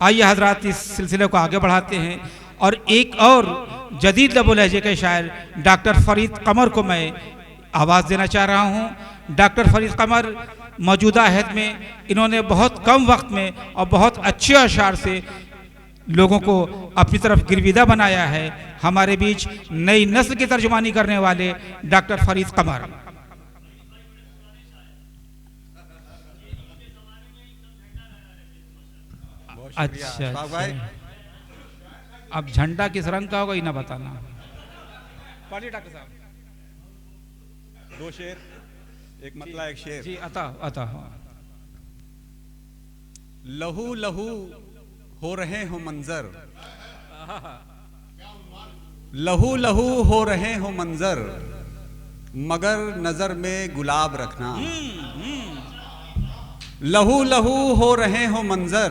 आइए हजरात इस सिलसिले को आगे बढ़ाते हैं और एक और जदीद लबो लहजे के शायर डॉक्टर फरीद कमर को मैं आवाज़ देना चाह रहा हूँ। डॉक्टर फरीद कमर मौजूदा अहद में इन्होंने बहुत कम वक्त में और बहुत अच्छे अशार से लोगों को अपनी तरफ गिरविदा बनाया है। हमारे बीच नई नस्ल की तर्जुमानी करने वाले डॉक्टर फरीद कमर। अच्छा, अब झंडा किस रंग का होगा ये ना बताना। पढ़िए डॉक्टर साहब। दो शेर, एक मतला एक शेर। जी अता अता। लहू लहू हो रहे हो मंजर, लहू लहू हो रहे हो मंजर, मगर नजर में गुलाब रखना। लहू लहू हो रहे हो मंजर,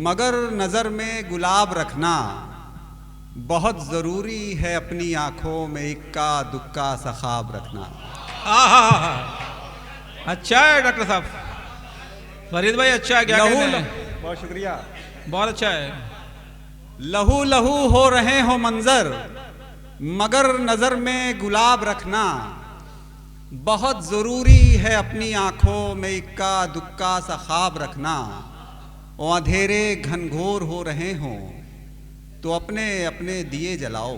मगर नजर में गुलाब रखना। बहुत जरूरी है अपनी आंखों में इक्का दुक्का सा ख्वाब रखना। अच्छा है डॉक्टर साहब, फरीद भाई अच्छा है। क्या बहुत शुक्रिया, बहुत अच्छा है। लहू लहू हो रहे हो मंजर, मगर नजर में गुलाब रखना। बहुत जरूरी है अपनी आंखों में इक्का दुक्का सा ख्वाब रखना। और अंधेरे घनघोर हो रहे हों तो अपने अपने दिए जलाओ।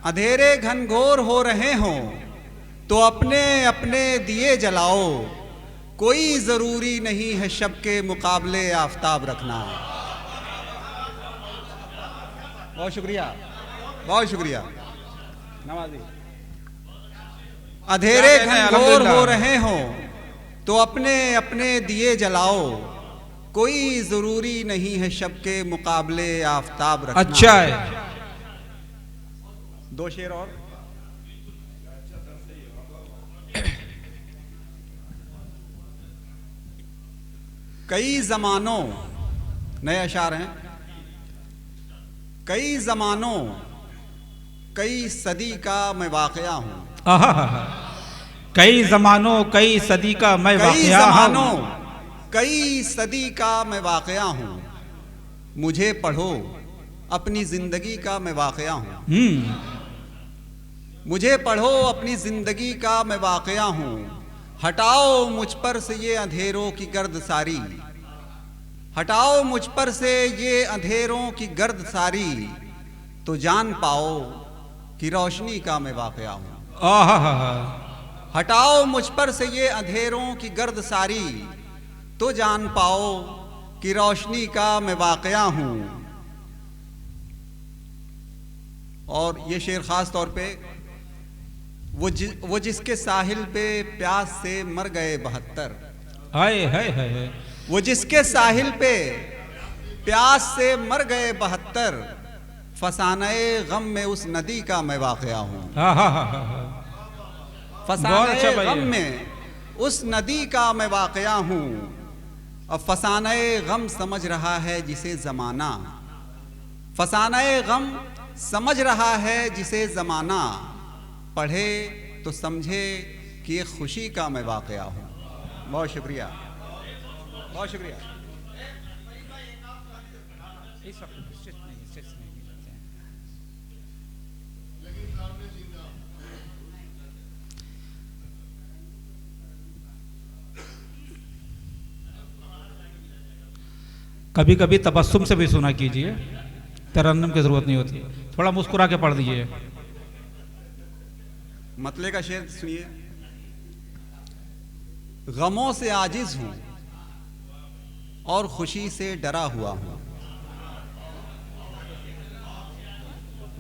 अंधेरे घनघोर हो रहे हों तो अपने अपने दिए जलाओ। कोई जरूरी नहीं है शब के मुकाबले आफताब रखना। बहुत शुक्रिया, बहुत शुक्रिया नवाजी। अंधेरे घनघोर हो रहे हों तो अपने अपने दिए जलाओ। कोई जरूरी नहीं है शब के मुकाबले आफताब रखना। अच्छा है। दो शेर और। कई जमानों, नए अशार हैं। कई जमानों कई सदी का मैं वाकया हूं। कई जमानों कई सदी का मैं वाकया हूं। कई सदी का मैं वाकया हूं। मुझे पढ़ो अपनी जिंदगी का मैं वाकया हूं। मुझे पढ़ो अपनी जिंदगी का मैं वाकया हूं। हटाओ मुझ पर से ये अंधेरों की गर्द सारी। हटाओ मुझ पर से ये अंधेरों की गर्द सारी। तो जान पाओ कि रोशनी का मैं वाकया हूं। हटाओ मुझ पर से ये अंधेरों की गर्द सारी। तो जान पाओ कि रोशनी का मैं वाकया हूं। और ये शेर खास तौर पे वो जिसके साहिल पे प्यास से मर गए 72। हाय हाय हाय। वो जिसके साहिल पे प्यास से मर गए 72। फसाने गम में उस नदी का मैं वाकया हूं। फसाने गम में उस नदी का मैं वाकया हूं। अब फसाने गम समझ रहा है जिसे जमाना। फसाने गम समझ रहा है जिसे जमाना। पढ़े तो समझे कि एक खुशी का मैं वाकया हूं। बहुत शुक्रिया, बहुत शुक्रिया। कभी कभी तबस्सुम से भी सुना कीजिए, तरन्नुम की जरूरत नहीं होती। थोड़ा मुस्कुरा के पढ़ दीजिए। मतले का शेर सुनिए। गमों से आजिज हूं और खुशी से डरा हुआ हूं।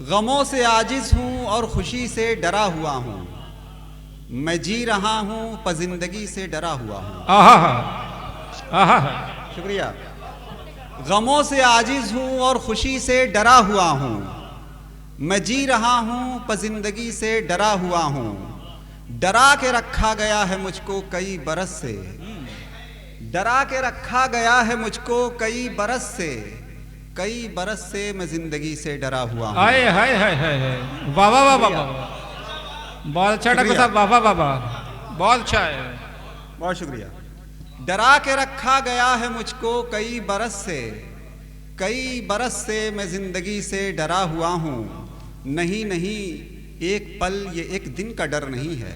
गमों से आजिज हूं और खुशी से डरा हुआ हूं। मैं जी रहा हूं पर जिंदगी से डरा हुआ हूं। शुक्रिया। गमों से आजिज हूं और खुशी से डरा हुआ हूं। मैं जी रहा हूं पर जिंदगी से डरा हुआ हूं। डरा के रखा गया है मुझको कई बरस से। डरा के रखा गया है मुझको कई बरस से। कई बरस से मैं जिंदगी से डरा हुआ हूं। हाय हाय हाय हाय। वाह वाह वाह वाह। बहुत अच्छा डॉक्टर साहब, वाह वाह वाह वाह, बहुत अच्छा है। बहुत शुक्रिया। डरा के रखा गया है मुझको कई बरस से मैं जिंदगी से डरा हुआ हूँ। नहीं नहीं एक पल ये एक दिन का डर नहीं है।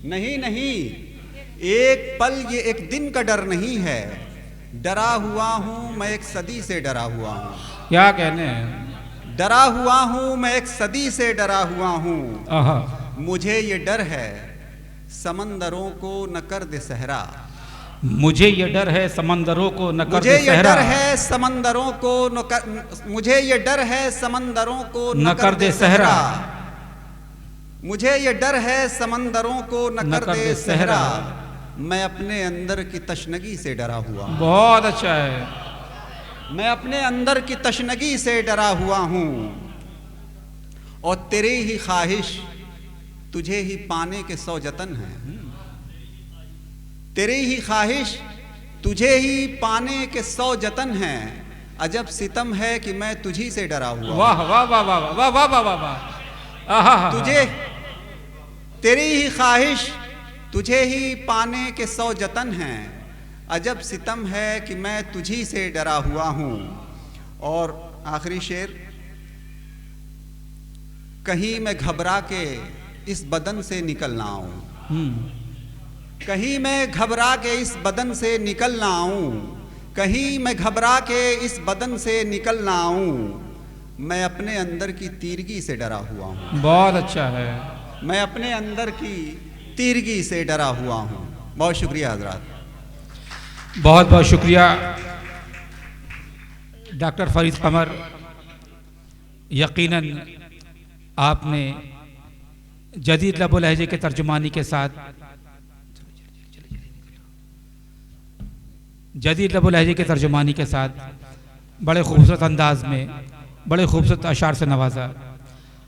नहीं नहीं एक पल ये एक दिन का डर नहीं है। डरा हुआ हूँ मैं एक सदी से डरा हुआ हूँ। क्या कहने हैं? डरा हुआ हूँ मैं एक सदी से डरा हुआ हूँ। मुझे ये डर है समंदरों को न कर दे सहरा। मुझे ये डर है समंदरों को न कर मुझे दे ये सहरा। डर है समंदरों को न कर, मुझे ये डर है समंदरों को न कर दे सहरा। मुझे ये डर है समंदरों को न कर दे सहरा। मैं अपने अंदर की तशनगी से डरा हुआ हूँ। बहुत अच्छा है। मैं अपने अंदर की तशनगी से डरा हुआ हूँ और तेरी ही ख्वाहिश तुझे ही पाने के 100 जतन हैं। तेरी ही ख्वाहिश तुझे ही पाने के 100 जतन हैं। अजब सितम है कि मैं तुझी से डरा हुआ। वाह वाह वाह वाह वाह वाह वाह वाह वाह। तुझे तेरी ही ख्वाहिश तुझे ही पाने के 100 जतन हैं। अजब सितम है कि मैं तुझी से डरा हुआ हूँ। और आखिरी शेर, कहीं मैं घबरा के इस बदन से निकल ना आऊं। कहीं मैं घबरा के इस बदन से निकल ना आऊं। कहीं मैं घबरा के इस बदन से निकल ना आऊं। मैं अपने अंदर की तीरगी से डरा हुआ हूँ। बहुत अच्छा है। मैं अपने अंदर की तीरगी से डरा हुआ हूँ। बहुत शुक्रिया हजरात। बहुत बहुत शुक्रिया डॉक्टर फरीद कमर। यकीनन आपने जदीद लबो लहजे के तर्जुमानी के साथ बड़े खूबसूरत अंदाज में बड़े खूबसूरत अशार से नवाजा।